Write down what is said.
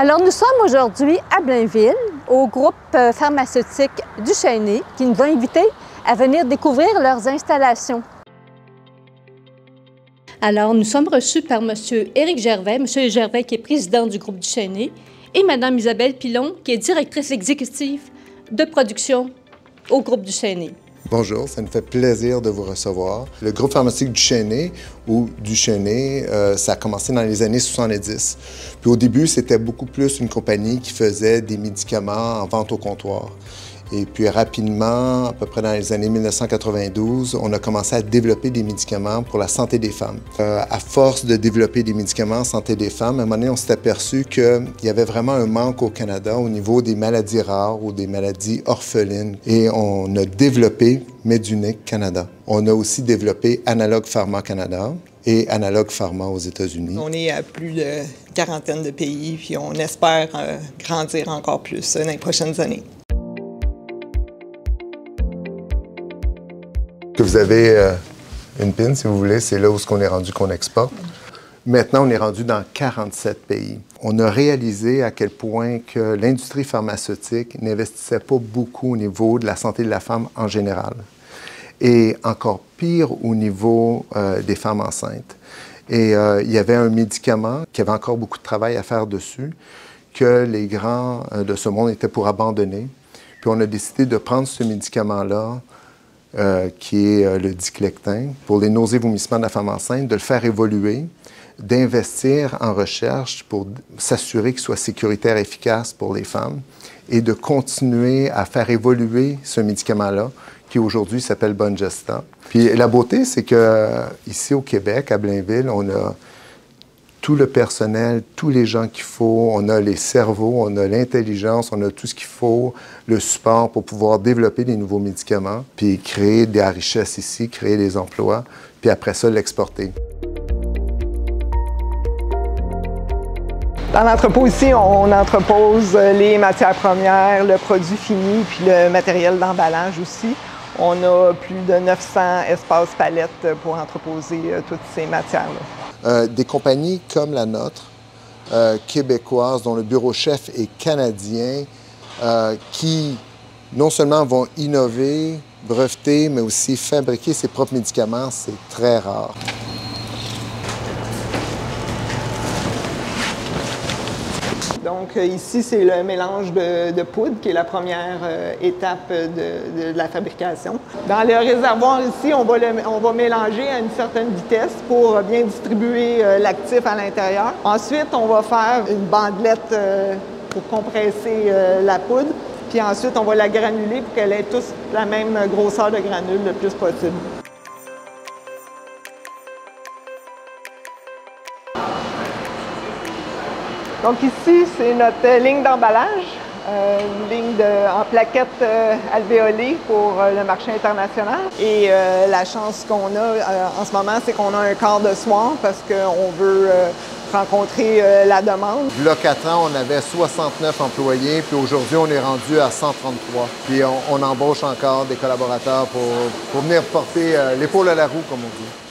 Alors, nous sommes aujourd'hui à Blainville, au groupe pharmaceutique du Chêné, qui nous a invités à venir découvrir leurs installations. Alors, nous sommes reçus par M. Éric Gervais, M. Gervais qui est président du groupe du Chêné, et Mme Isabelle Pilon, qui est directrice exécutive de production au groupe du Chêné. Bonjour, ça nous fait plaisir de vous recevoir. Le groupe pharmaceutique du Chêné, ou du Chêné, ça a commencé dans les années 70. Puis au début, c'était beaucoup plus une compagnie qui faisait des médicaments en vente au comptoir. Et puis rapidement, à peu près dans les années 1992, on a commencé à développer des médicaments pour la santé des femmes. À force de développer des médicaments en santé des femmes, à un moment donné, on s'est aperçu qu'il y avait vraiment un manque au Canada au niveau des maladies rares ou des maladies orphelines. Et on a développé Medunic Canada. On a aussi développé Analogue Pharma Canada et Analogue Pharma aux États-Unis. On est à plus de quarantaine de pays, puis on espère grandir encore plus dans les prochaines années. Vous avez une pin, si vous voulez, c'est là où on est rendu qu'on exporte. Maintenant, on est rendu dans 47 pays. On a réalisé à quel point que l'industrie pharmaceutique n'investissait pas beaucoup au niveau de la santé de la femme en général. Et encore pire au niveau des femmes enceintes. Et il y avait un médicament qui avait encore beaucoup de travail à faire dessus, que les grands de ce monde étaient pour abandonner. Puis on a décidé de prendre ce médicament-là, qui est le diclectin, pour les nausées vomissements de la femme enceinte, de le faire évoluer, d'investir en recherche pour s'assurer qu'il soit sécuritaire et efficace pour les femmes et de continuer à faire évoluer ce médicament-là, qui aujourd'hui s'appelle Bongesta. Puis la beauté, c'est qu'ici au Québec, à Blainville, on a tout le personnel, tous les gens qu'il faut, on a les cerveaux, on a l'intelligence, on a tout ce qu'il faut, le support pour pouvoir développer des nouveaux médicaments, puis créer de la richesse ici, créer des emplois, puis après ça, l'exporter. Dans l'entrepôt ici, on entrepose les matières premières, le produit fini, puis le matériel d'emballage aussi. On a plus de 900 espaces palettes pour entreposer toutes ces matières-là. Des compagnies comme la nôtre, québécoises, dont le bureau chef est canadien, qui non seulement vont innover, breveter, mais aussi fabriquer ses propres médicaments, c'est très rare. Donc ici, c'est le mélange de poudre qui est la première étape de la fabrication. Dans le réservoir ici, on va mélanger à une certaine vitesse pour bien distribuer l'actif à l'intérieur. Ensuite, on va faire une bandelette pour compresser la poudre. Puis ensuite, on va la granuler pour qu'elle ait tous la même grosseur de granule le plus possible. Donc ici, c'est notre ligne d'emballage, une ligne en plaquettes alvéolées pour le marché international. Et la chance qu'on a en ce moment, c'est qu'on a un quart de soir parce qu'on veut rencontrer la demande. Il y a 4 ans, on avait 69 employés, puis aujourd'hui, on est rendu à 133. Puis on embauche encore des collaborateurs pour venir porter l'épaule à la roue, comme on dit.